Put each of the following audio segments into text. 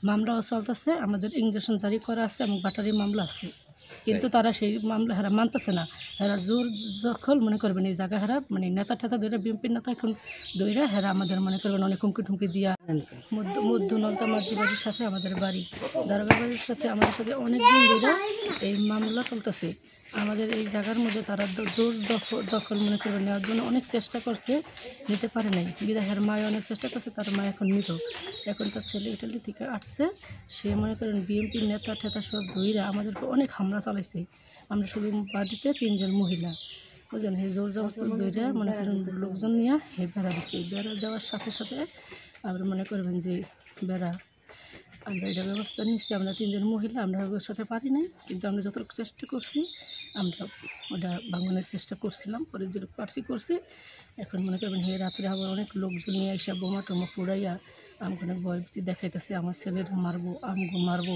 মামলাও চলতেছে, আমাদের ইনজেকশন জারি করা আছে এবং বাটারি মামলা আছে, কিন্তু তারা সেই মামলা হেরা মানতেছে না। হেরা জোর দখল মনে করবেন এই জায়গা হেরা মানে নেতা ঠেতা ধরে বিএনপির নেতা এখন দইরা হেরা আমাদের মনে করবেন অনেক হুমকি টুমকি দিয়া মধ্য নলতা মাঝি বাড়ির সাথে আমাদের বাড়ি দারোগা বাড়ির সাথে আমাদের সাথে অনেক দিন ধরে এই মামলা চলতেছে। আমাদের এই জায়গার মধ্যে তারা জোর দখল মনে করবেন নেওয়ার জন্য অনেক চেষ্টা করছে, নিতে পারে নাই। বিদাহের মায় অনেক চেষ্টা করছে, তার মা এখন মৃত। এখন তার ছেলে ইটালি থেকে আসছে, সে মনে করেন বিএনপির নেতা ঠেতা সব ধইরা আমাদের অনেক হামলা চালাইছে। আমরা শুধু বাড়িতে 3 জন মহিলা বুঝলেন, হে জোর জবরদস্তি ধইরা মনে করেন লোকজন নিয়ে হে বেড়া দিচ্ছে। বেড়া দেওয়ার সাথে সাথে আমরা মনে করবেন যে বেড়া আমরা এটা ব্যবস্থা নিচ্ছি। আমরা 3 জন মহিলা, আমরা ওর সাথে পারি নাই, কিন্তু আমরা যতটুকু চেষ্টা করছি আমরা ওটা ভাঙনের চেষ্টা করছিলাম, পরে যে করছি। এখন মনে করবেন হে রাত্রে আবার অনেক লোকজন নিয়ে এসে বোমা টোমা ফুরাইয়া আমাকে অনেক ভয়ভীতি দেখাইতেছে, আমার ছেলের মারবো, আমগো মারবো।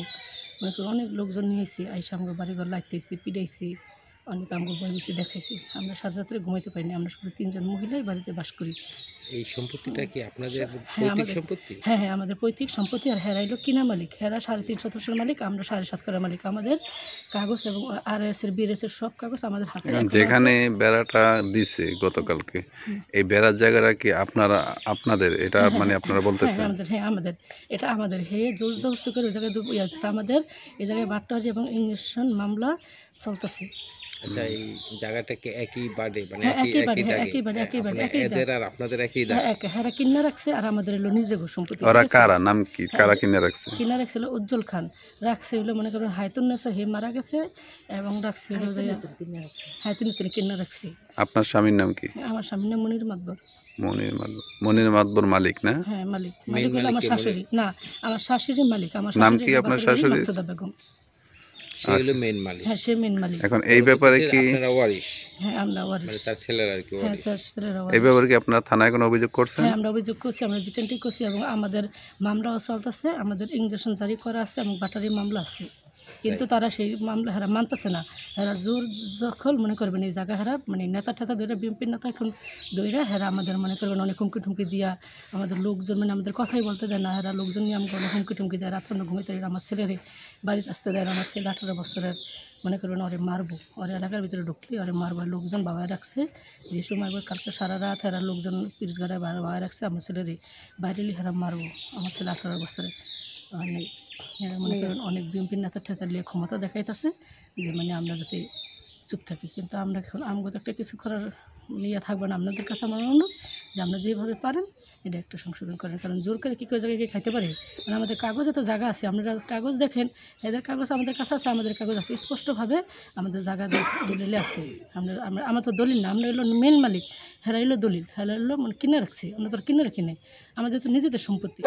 মনে করেন অনেক লোকজন নিয়েছি, আইসা আমাকে বাড়িঘর লাইতেছি, পিটাইছি, অনেক আমগো ভয়ভীতি দেখাইছি। আমরা সারা রাত্রে ঘুমাইতে পারিনি, আমরা শুধু 3 জন মহিলাই বাড়িতে বাস করি। এই সম্পত্তিটা কি আপনাদের পৈতৃক সম্পত্তি? হ্যাঁ, আমাদের পৈতৃক সম্পত্তি। আর হেরাইলো কিনা মালিক, হেরা 3.5 শতাংশের মালিক, আমরা 7.5 কারা মালিক। আমাদের কাগজ এবং RS এর BRS এর সব কাগজ আমাদের হাতে। যেখানে বেড়াটা দিছে গতকালকে, এই বেড়ার জায়গাটা কি আপনাদের এটা মানে আপনারা বলতেছেন? আমাদের এটা আমাদের হে জোর জবরদস্তি করে ওই জায়গায় আমাদের এই জায়গায় বাট্টারি এবং ইঞ্জেকশন মামলা চলতেছে। আচ্ছা, এই জায়গাটা কি একই বাড়ি মানে একই বাড়ি এদের আর আপনাদের একই দাগ? হেরা কিনা রাখছে আর আমাদের এলো নিজের সম্পত্তি। ওরা কারা, নাম কি, কারা কিনে রাখছে? কিনা রাখছিল উজ্জ্বল খান, রাখছে হলো মনে করেন হায়তুন্নেসা, হে মারা গেছে, এবং রাখছে হলো যে হায়তুন্নেসা কিনা রাখছে। আপনার স্বামীর নাম কি? আমার স্বামীর নাম মনির মাতবর। মনির মাতবর মালিক না? হ্যাঁ, মালিক হলো আমার শাশুড়ি। না, আমার শাশুড়ি মালিক। আমার নাম কি আপনার শাশুড়ি? মাকসুদা বেগম। সে হলো মেইন মালিক। হ্যাঁ, সে মেইন মালিক। এখন এই ব্যাপারে কি আপনারা ওয়ারিশ? হ্যাঁ, আমরা ওয়ারিশ। মানে তার ছেলেরা আর কি হ্যাঁ, ওয়ারিশ। তার ছেলেরা এই ওয়ারিশ। ব্যাপারে কি আপনারা থানায় কোনো অভিযোগ করছেন? হ্যাঁ, আমরা অভিযোগ করছি, আমরা জিটেনটি করছি, এবং আমাদের মামলাও চলতেছে। আমাদের ইনজেকশন জারি করা আছে এবং বাটারি মামলা আছে, কিন্তু তারা সেই মামলা হেরা মানতেছে না। হেরা জোর দখল মনে করবেন এই জায়গা হেরা মানে নেতা ঠেতা ধরে বিএনপির নেতা এখন দইরা হেরা আমাদের মনে করবেন অনেক হুমকি টুমকি দিয়া আমাদের লোকজন মানে আমাদের কথাই বলতে দেয় না। হেরা লোকজন নিয়ে আমাকে অনেক হুমকি টুমকি দেয়, রাত ঘুমাইতে আমার ছেলেরে বাড়িতে আসতে দেয়। আমার ছেলে 18 বছরের, মনে করবেন ওরে মারবো, ওরে এলাকার ভিতরে ঢুকলে ওরে মারবো। লোকজন বাবায় রাখছে, যে সময় কালকে সারা রাত হেরা লোকজন পিরিজগাড়ায় বাবায় রাখছে, আমার ছেলেরে বাইরে হেরা মারবো। আমার ছেলে 18 বছরের অনেক মনে করেন অনেক বিএনপির নেতা ঠেতা নিয়ে ক্ষমতা দেখাইতেছে যে মানে আমরা যাতে চুপ থাকি, কিন্তু আমরা এখন আমগো তো একটা কিছু করার নিয়ে থাকবো না। আপনাদের কাছে আমার অনুরোধ যে আমরা যেভাবে পারেন এটা একটু সংশোধন করেন, কারণ জোর করে কী করে জায়গায় গিয়ে খাইতে পারে। মানে আমাদের কাগজে তো জায়গা আছে, আপনারা কাগজ দেখেন, এদের কাগজ আমাদের কাছে আছে, আমাদের কাগজ আছে, স্পষ্টভাবে আমাদের জায়গা দলিলে আছে। আমরা তো দলিল না, আমরা এলো মেন মালিক, হেরা এলো দলিল, হেরা এলো মানে কিনে রাখছি, আমরা তো কিনে রাখি নাই, আমাদের তো নিজেদের সম্পত্তি।